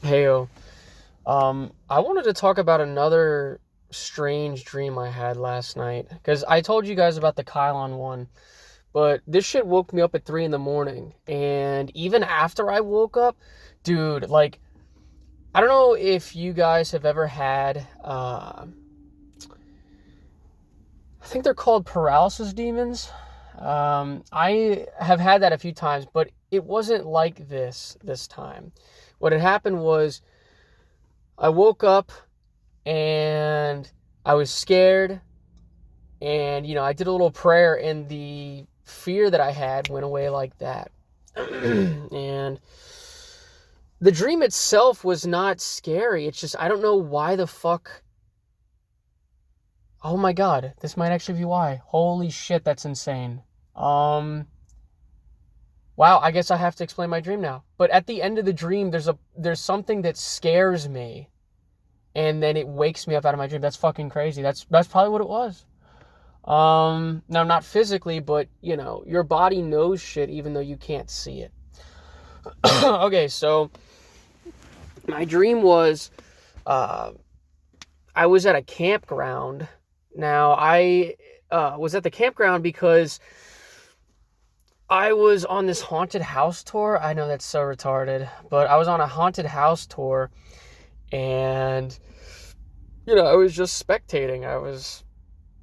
Heyo. I wanted to talk about another strange dream I had last night. Because I told you guys about the Kylon one, but this shit woke me up at 3 in the morning. And even after I woke up, dude, like, I don't know if you guys have ever had, I think they're called paralysis demons. I have had that a few times, but it wasn't like this time. What had happened was I woke up and I was scared, and I did a little prayer, and the fear that I had went away like that. And the dream itself was not scary. It's just I don't know why the fuck. Oh my god, this might actually be why. Holy shit, that's insane. Um wow, I guess I have to explain my dream now. But at the end of the dream there's something that scares me, and then it wakes me up out of my dream. That's fucking crazy. That's probably what it was. Now, not physically, but your body knows shit even though you can't see it. Okay, so my dream was, uh, I was at a campground. Now, I was at the campground because I was on this haunted house tour. I know that's so retarded, but I was on a haunted house tour, and I was just spectating. I was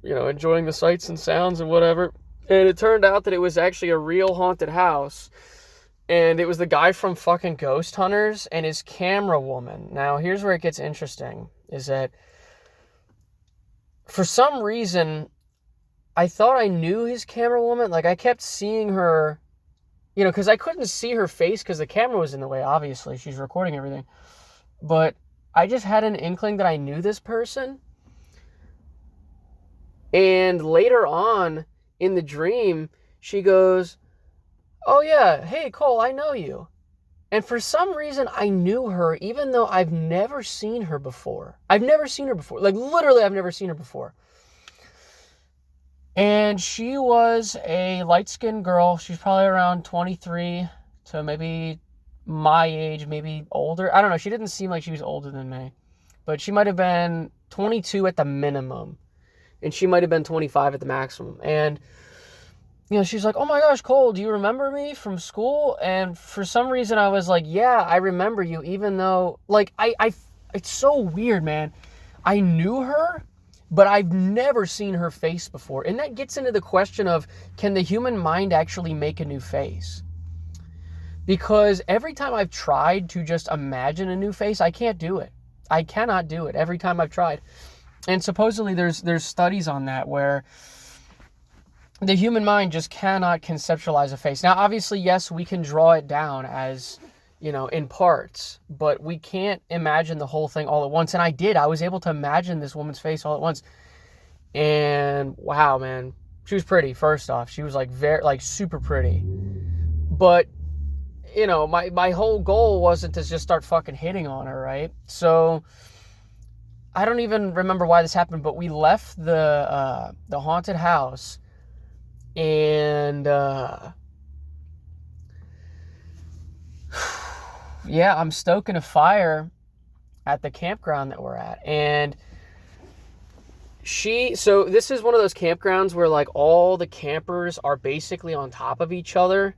enjoying the sights and sounds and whatever. And it turned out that it was actually a real haunted house. And it was the guy from fucking Ghost Hunters and his camera woman. Now, here's where it gets interesting, is that for some reason, I thought I knew his camera woman. Like, I kept seeing her, because I couldn't see her face because the camera was in the way, obviously. She's recording everything. But I just had an inkling that I knew this person. And later on in the dream, she goes, "Oh yeah, hey Cole, I know you." And for some reason, I knew her even though I've never seen her before. I've never seen her before. Like, literally, I've never seen her before. And she was a light-skinned girl. She's probably around 23 to maybe my age, maybe older. I don't know. She didn't seem like she was older than me. But she might have been 22 at the minimum. And she might have been 25 at the maximum. And, she's like, "Oh my gosh, Cole, do you remember me from school?" And for some reason, I was like, "Yeah, I remember you," even though, like, it's so weird, man. I knew her, but I've never seen her face before. And that gets into the question of, can the human mind actually make a new face? Because every time I've tried to just imagine a new face, I can't do it. I cannot do it every time I've tried. And supposedly there's studies on that where the human mind just cannot conceptualize a face. Now, obviously, yes, we can draw it down as, in parts, but we can't imagine the whole thing all at once. And I did. I was able to imagine this woman's face all at once. And wow, man, she was pretty. First off, she was like super pretty. But my whole goal wasn't to just start fucking hitting on her, right? So I don't even remember why this happened, but we left the haunted house, and yeah, I'm stoking a fire at the campground that we're at, and so this is one of those campgrounds where, like, all the campers are basically on top of each other,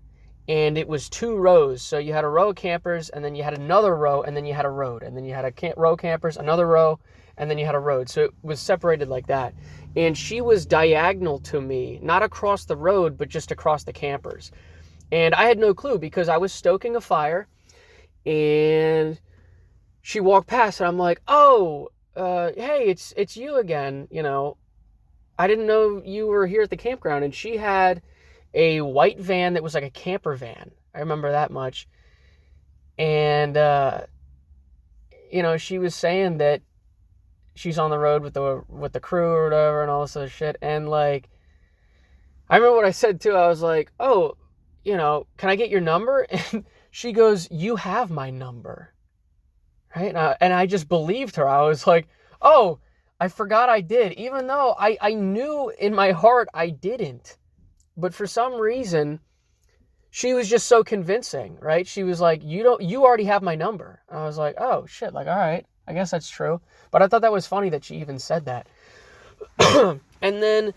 and it was 2 rows. So you had a row of campers, and then you had another row, and then you had a road, and then you had a row of campers, another row, and then you had a road. So it was separated like that. And she was diagonal to me, not across the road, but just across the campers. And I had no clue because I was stoking a fire, and she walked past, and I'm like, "Oh, hey, it's you again. I didn't know you were here at the campground." And she had a white van that was like a camper van. I remember that much. And she was saying that she's on the road with the crew or whatever and all this other shit. And, like, I remember what I said too. I was like, "Oh, can I get your number?" And she goes, "You have my number." Right? And I just believed her. I was like, "Oh, I forgot I did," even though I knew in my heart I didn't. But for some reason, she was just so convincing, right? She was like, you already have my number. And I was like, oh shit, like, all right, I guess that's true. But I thought that was funny that she even said that. And then,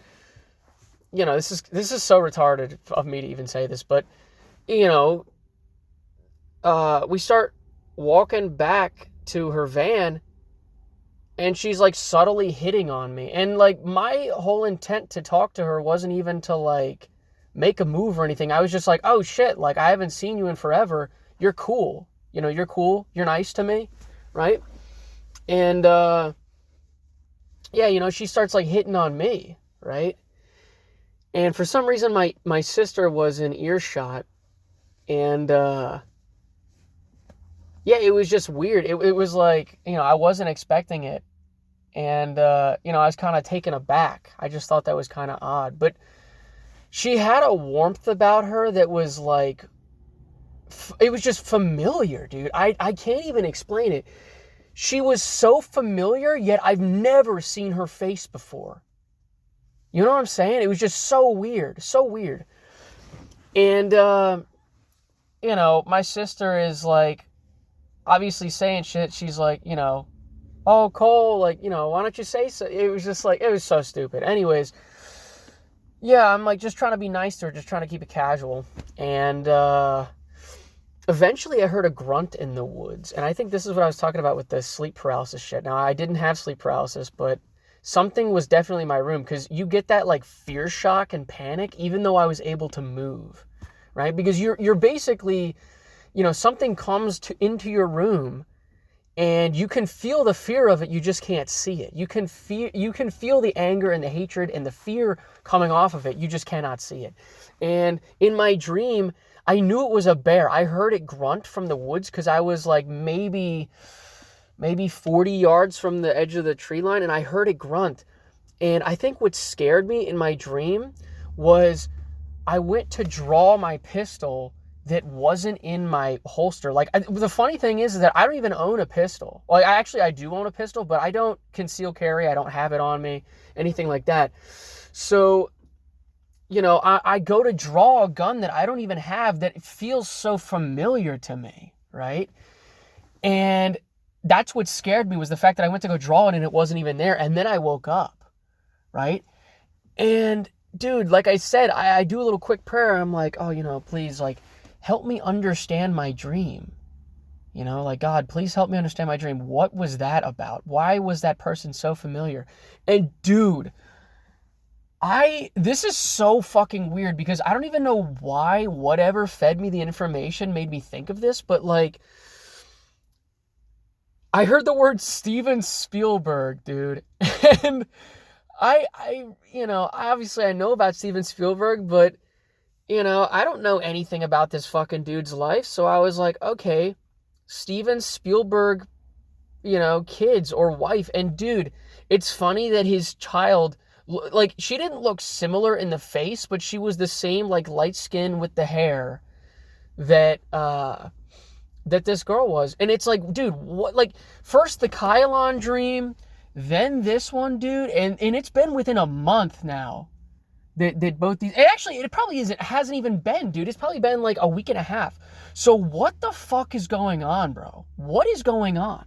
this is so retarded of me to even say this, but, we start walking back to her van, and she's like subtly hitting on me. And like my whole intent to talk to her wasn't even to like make a move or anything. I was just like, oh shit, like I haven't seen you in forever. You're cool. You're cool. You're nice to me. Right. And, she starts like hitting on me. Right. And for some reason, my sister was in earshot, and, it was just weird. It was like, I wasn't expecting it. And, I was kind of taken aback. I just thought that was kind of odd. But she had a warmth about her that was like, it was just familiar, dude. I can't even explain it. She was so familiar, yet I've never seen her face before. You know what I'm saying? It was just so weird. So weird. And, my sister is like, obviously saying shit. She's like, oh, Cole, like, why don't you say so? It was just like, it was so stupid. Anyways, I'm like just trying to be nice to her, just trying to keep it casual. And eventually I heard a grunt in the woods. And I think this is what I was talking about with the sleep paralysis shit. Now, I didn't have sleep paralysis, but something was definitely in my room, because you get that like fear shock and panic, even though I was able to move, right? Because you're basically, something comes into your room, and you can feel the fear of it. You just can't see it. You can feel the anger and the hatred and the fear coming off of it. You just cannot see it. And in my dream, I knew it was a bear. I heard it grunt from the woods, because I was like maybe 40 yards from the edge of the tree line, and I heard it grunt. And I think what scared me in my dream was I went to draw my pistol that wasn't in my holster. Like, the funny thing is that I don't even own a pistol. Like, I do own a pistol, but I don't conceal carry. I don't have it on me, anything like that. So, I go to draw a gun that I don't even have, that feels so familiar to me, right? And that's what scared me, was the fact that I went to go draw it and it wasn't even there. And then I woke up, right? And dude, like I said, I do a little quick prayer. I'm like, oh, please, like, help me understand my dream. Like, God, please help me understand my dream. What was that about? Why was that person so familiar? And dude, this is so fucking weird, because I don't even know why whatever fed me the information made me think of this, but like, I heard the word Steven Spielberg, dude. And I obviously I know about Steven Spielberg, but I don't know anything about this fucking dude's life. So I was like, okay, Steven Spielberg, kids or wife. And dude, it's funny that his child, like, she didn't look similar in the face, but she was the same, like, light skin with the hair that this girl was. And it's like, dude, what, like, first the Kylon dream, then this one, dude. And it's been within a month now. That both these, it probably hasn't even been, dude. It's probably been like a week and a half. So what the fuck is going on, bro? What is going on?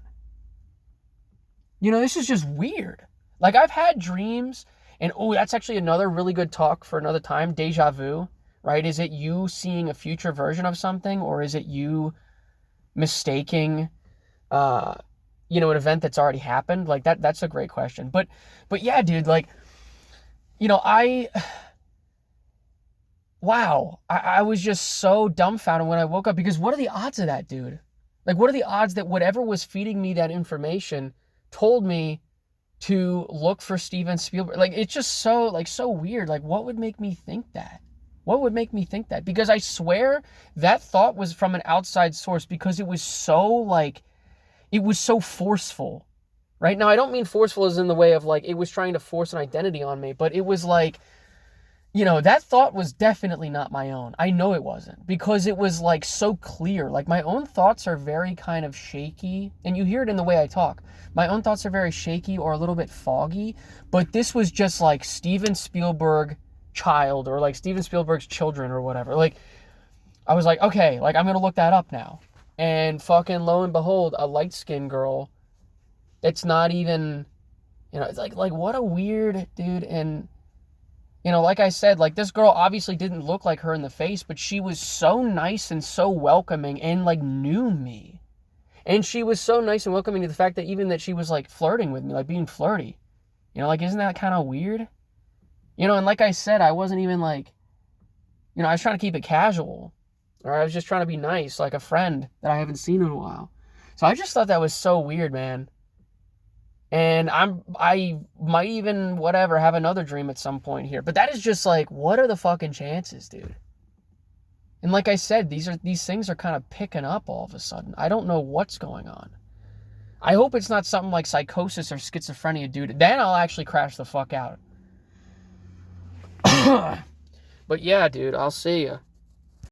This is just weird. Like, I've had dreams, and that's actually another really good talk for another time. Deja vu, right? Is it you seeing a future version of something, or is it you mistaking, an event that's already happened? Like, that's a great question. But yeah, dude, like, I was just so dumbfounded when I woke up, because what are the odds of that, dude? Like, what are the odds that whatever was feeding me that information told me to look for Steven Spielberg? Like, it's just so weird. Like, what would make me think that? What would make me think that? Because I swear that thought was from an outside source, because it was so forceful. Right? Now, I don't mean forceful as in the way of like, it was trying to force an identity on me, but it was like, that thought was definitely not my own. I know it wasn't, because it was like so clear. Like, my own thoughts are very kind of shaky, and you hear it in the way I talk. My own thoughts are very shaky or a little bit foggy, but this was just like Steven Spielberg child, or like Steven Spielberg's children or whatever. Like, I was like, okay, like, I'm gonna look that up now. And fucking lo and behold, a light-skinned girl, it's not even, it's like what a weird dude. And, like I said, like, this girl obviously didn't look like her in the face, but she was so nice and so welcoming and, like, knew me. And she was so nice and welcoming to the fact that even that she was, like, flirting with me, like, being flirty. Like, isn't that kind of weird? And like I said, I wasn't even, like, I was trying to keep it casual. Or I was just trying to be nice, like a friend that I haven't seen in a while. So I just thought that was so weird, man. And I might even, whatever, have another dream at some point here. But that is just like, what are the fucking chances, dude? And like I said, these things are kind of picking up all of a sudden. I don't know what's going on. I hope it's not something like psychosis or schizophrenia, dude. Then I'll actually crash the fuck out. But yeah, dude, I'll see ya.